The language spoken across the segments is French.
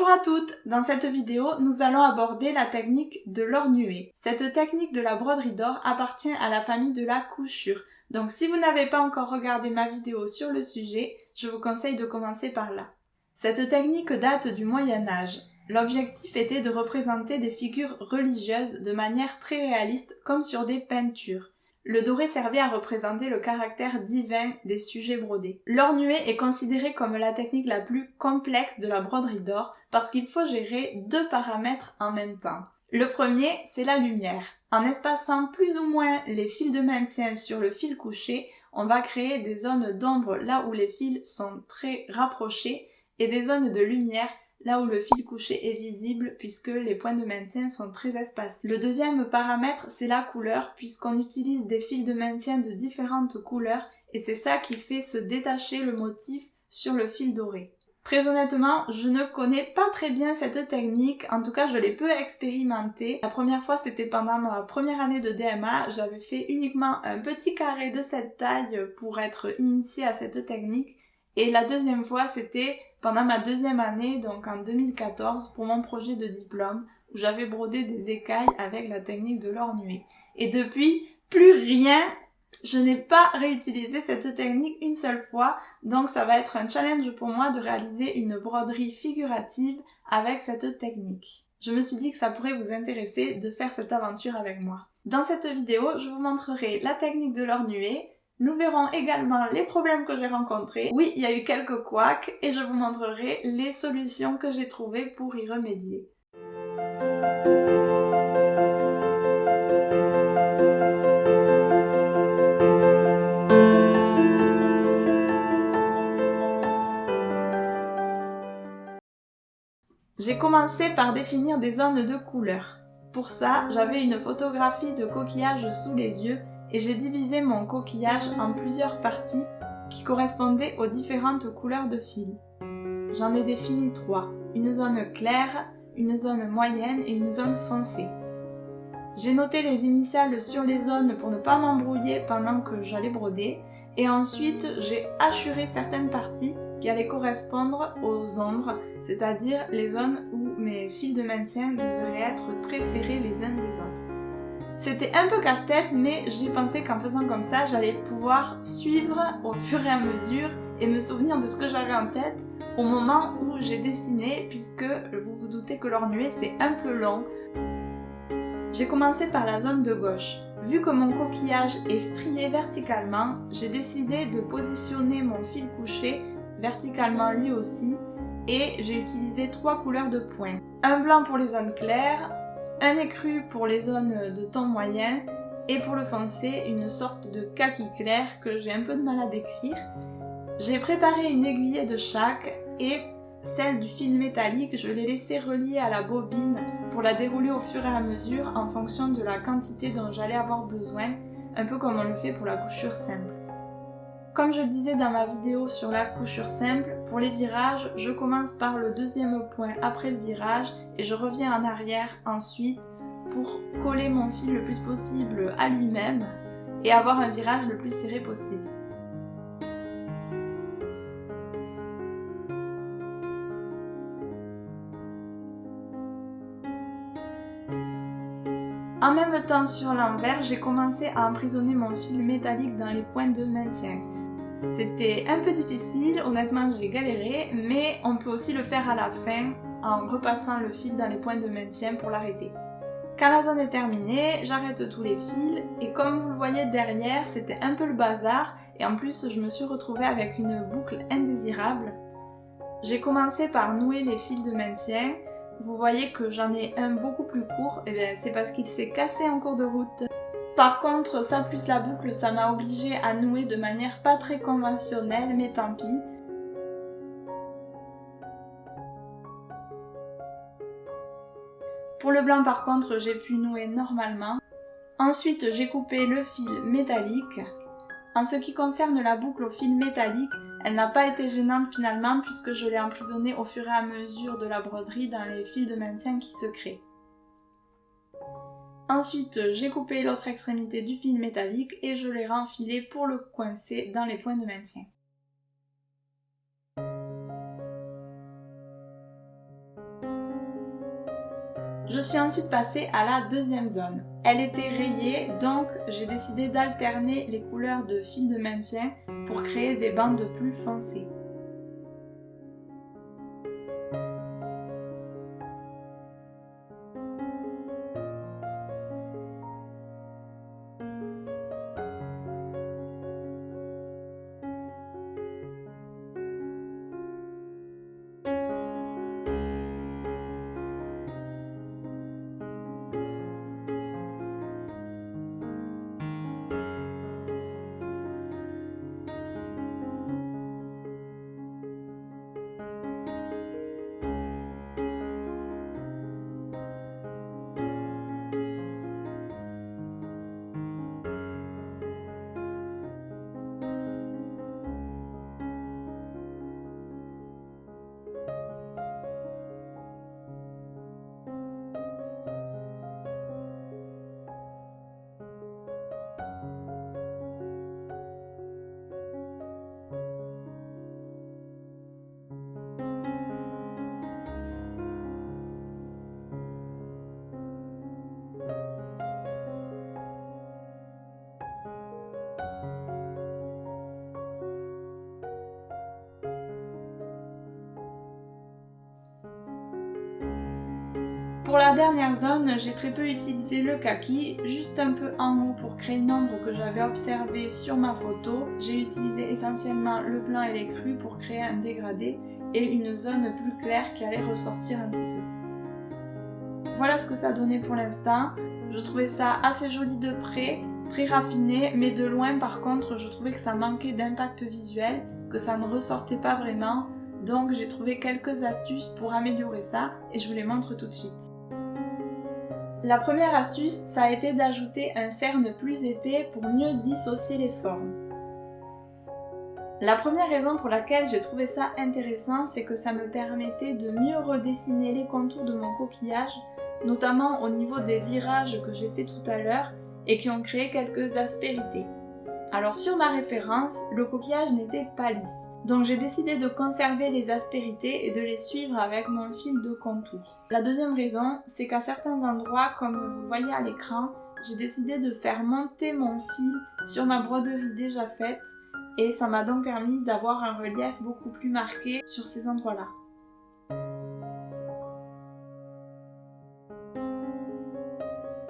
Bonjour à toutes! Dans cette vidéo, nous allons aborder la technique de l'or nué. Cette technique de la broderie d'or appartient à la famille de la couchure. Donc si vous n'avez pas encore regardé ma vidéo sur le sujet, je vous conseille de commencer par là. Cette technique date du Moyen-Âge. L'objectif était de représenter des figures religieuses de manière très réaliste comme sur des peintures. Le doré servait à représenter le caractère divin des sujets brodés. L'or nué est considéré comme la technique la plus complexe de la broderie d'or parce qu'il faut gérer deux paramètres en même temps. Le premier, c'est la lumière. En espaçant plus ou moins les fils de maintien sur le fil couché, on va créer des zones d'ombre là où les fils sont très rapprochés et des zones de lumière là où le fil couché est visible puisque les points de maintien sont très espacés. Le deuxième paramètre, c'est la couleur puisqu'on utilise des fils de maintien de différentes couleurs et c'est ça qui fait se détacher le motif sur le fil doré. Très honnêtement, je ne connais pas très bien cette technique, en tout cas je l'ai peu expérimentée. La première fois c'était pendant ma première année de DMA, j'avais fait uniquement un petit carré de cette taille pour être initiée à cette technique. Et la deuxième fois c'était pendant ma deuxième année, donc en 2014, pour mon projet de diplôme, où j'avais brodé des écailles avec la technique de l'or nué. Et depuis, plus rien, je n'ai pas réutilisé cette technique une seule fois, donc ça va être un challenge pour moi de réaliser une broderie figurative avec cette technique. Je me suis dit que ça pourrait vous intéresser de faire cette aventure avec moi. Dans cette vidéo, je vous montrerai la technique de l'or nué. Nous verrons également les problèmes que j'ai rencontrés. Oui, il y a eu quelques couacs et je vous montrerai les solutions que j'ai trouvées pour y remédier. J'ai commencé par définir des zones de couleur. Pour ça, j'avais une photographie de coquillage sous les yeux et j'ai divisé mon coquillage en plusieurs parties qui correspondaient aux différentes couleurs de fil. J'en ai défini 3, une zone claire, une zone moyenne et une zone foncée. J'ai noté les initiales sur les zones pour ne pas m'embrouiller pendant que j'allais broder et ensuite j'ai hachuré certaines parties qui allaient correspondre aux ombres, c'est-à-dire les zones où mes fils de maintien devraient être très serrés les uns des autres. C'était un peu casse-tête, mais j'ai pensé qu'en faisant comme ça, j'allais pouvoir suivre au fur et à mesure et me souvenir de ce que j'avais en tête au moment où j'ai dessiné, puisque vous vous doutez que l'or nué c'est un peu long. J'ai commencé par la zone de gauche. Vu que mon coquillage est strié verticalement, j'ai décidé de positionner mon fil couché verticalement lui aussi et j'ai utilisé 3 couleurs de points. Un blanc pour les zones claires, un écru pour les zones de ton moyen et pour le foncé, une sorte de kaki clair que j'ai un peu de mal à décrire. J'ai préparé une aiguillette de chaque et celle du fil métallique, je l'ai laissée reliée à la bobine pour la dérouler au fur et à mesure en fonction de la quantité dont j'allais avoir besoin, un peu comme on le fait pour la couchure simple. Comme je le disais dans ma vidéo sur la couchure simple, pour les virages, je commence par le deuxième point après le virage et je reviens en arrière ensuite pour coller mon fil le plus possible à lui-même et avoir un virage le plus serré possible. En même temps sur l'envers, j'ai commencé à emprisonner mon fil métallique dans les points de maintien. C'était un peu difficile, honnêtement j'ai galéré, mais on peut aussi le faire à la fin en repassant le fil dans les points de maintien pour l'arrêter. Quand la zone est terminée, j'arrête tous les fils et comme vous le voyez derrière, c'était un peu le bazar et en plus je me suis retrouvée avec une boucle indésirable. J'ai commencé par nouer les fils de maintien. Vous voyez que j'en ai un beaucoup plus court, et bien c'est parce qu'il s'est cassé en cours de route. Par contre, ça plus la boucle, ça m'a obligée à nouer de manière pas très conventionnelle, mais tant pis. Pour le blanc par contre, j'ai pu nouer normalement. Ensuite, j'ai coupé le fil métallique. En ce qui concerne la boucle au fil métallique, elle n'a pas été gênante finalement puisque je l'ai emprisonnée au fur et à mesure de la broderie dans les fils de maintien qui se créent. Ensuite, j'ai coupé l'autre extrémité du fil métallique et je l'ai renfilé pour le coincer dans les points de maintien. Je suis ensuite passée à la deuxième zone. Elle était rayée, donc j'ai décidé d'alterner les couleurs de fil de maintien pour créer des bandes plus foncées. Pour la dernière zone, j'ai très peu utilisé le kaki, juste un peu en haut pour créer une ombre que j'avais observée sur ma photo. J'ai utilisé essentiellement le blanc et les crus pour créer un dégradé et une zone plus claire qui allait ressortir un petit peu. Voilà ce que ça donnait pour l'instant. Je trouvais ça assez joli de près, très raffiné, mais de loin par contre je trouvais que ça manquait d'impact visuel, que ça ne ressortait pas vraiment. Donc j'ai trouvé quelques astuces pour améliorer ça et je vous les montre tout de suite. La première astuce, ça a été d'ajouter un cerne plus épais pour mieux dissocier les formes. La première raison pour laquelle j'ai trouvé ça intéressant, c'est que ça me permettait de mieux redessiner les contours de mon coquillage, notamment au niveau des virages que j'ai fait tout à l'heure et qui ont créé quelques aspérités. Alors sur ma référence, le coquillage n'était pas lisse. Donc j'ai décidé de conserver les aspérités et de les suivre avec mon fil de contour. La deuxième raison, c'est qu'à certains endroits, comme vous voyez à l'écran, j'ai décidé de faire monter mon fil sur ma broderie déjà faite et ça m'a donc permis d'avoir un relief beaucoup plus marqué sur ces endroits-là.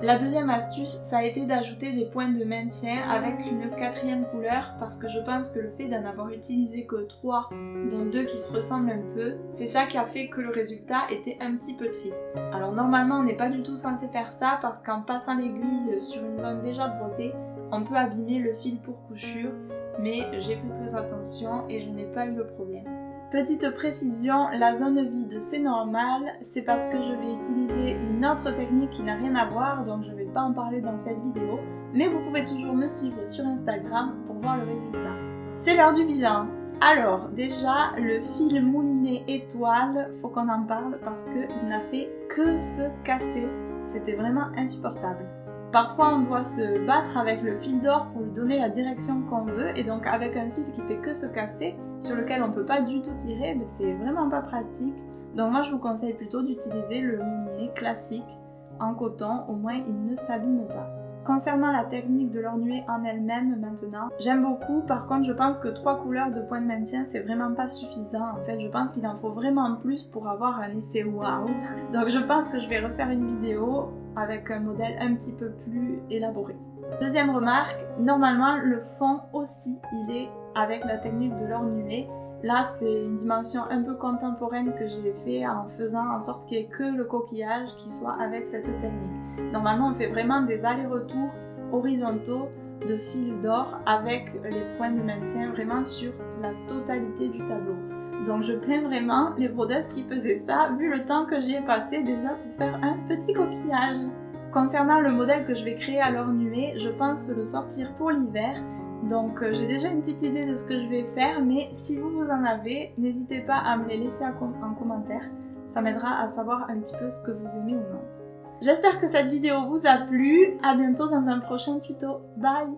La deuxième astuce, ça a été d'ajouter des points de maintien avec une quatrième couleur parce que je pense que le fait d'en avoir utilisé que 3, dont 2 qui se ressemblent un peu, c'est ça qui a fait que le résultat était un petit peu triste. Alors normalement on n'est pas du tout censé faire ça parce qu'en passant l'aiguille sur une zone déjà brodée, on peut abîmer le fil pour couture, mais j'ai fait très attention et je n'ai pas eu le problème. Petite précision, la zone vide c'est normal, c'est parce que je vais utiliser une autre technique qui n'a rien à voir, donc je ne vais pas en parler dans cette vidéo, mais vous pouvez toujours me suivre sur Instagram pour voir le résultat. C'est l'heure du bilan. Alors déjà, le fil mouliné étoile, faut qu'on en parle parce qu'il n'a fait que se casser, c'était vraiment insupportable. Parfois on doit se battre avec le fil d'or pour lui donner la direction qu'on veut et donc avec un fil qui fait que se casser, sur lequel on ne peut pas du tout tirer, c'est vraiment pas pratique. Donc moi je vous conseille plutôt d'utiliser le moulinet classique en coton, au moins il ne s'abîme pas. Concernant la technique de l'ornuée en elle-même maintenant, j'aime beaucoup, par contre je pense que 3 couleurs de point de maintien c'est vraiment pas suffisant. En fait je pense qu'il en faut vraiment plus pour avoir un effet waouh. Donc je pense que je vais refaire une vidéo avec un modèle un petit peu plus élaboré. Deuxième remarque, normalement le fond aussi il est avec la technique de l'ornuée. Là c'est une dimension un peu contemporaine que j'ai fait en faisant en sorte qu'il n'y ait que le coquillage qui soit avec cette technique. Normalement on fait vraiment des allers-retours horizontaux de fil d'or avec les points de maintien vraiment sur la totalité du tableau. Donc je plains vraiment les brodeuses qui faisaient ça vu le temps que j'y ai passé déjà pour faire un petit coquillage. Concernant le modèle que je vais créer à l'ornuée, je pense le sortir pour l'hiver. Donc j'ai déjà une petite idée de ce que je vais faire, mais si vous en avez, n'hésitez pas à me les laisser en commentaire. Ça m'aidera à savoir un petit peu ce que vous aimez ou non. J'espère que cette vidéo vous a plu. À bientôt dans un prochain tuto. Bye!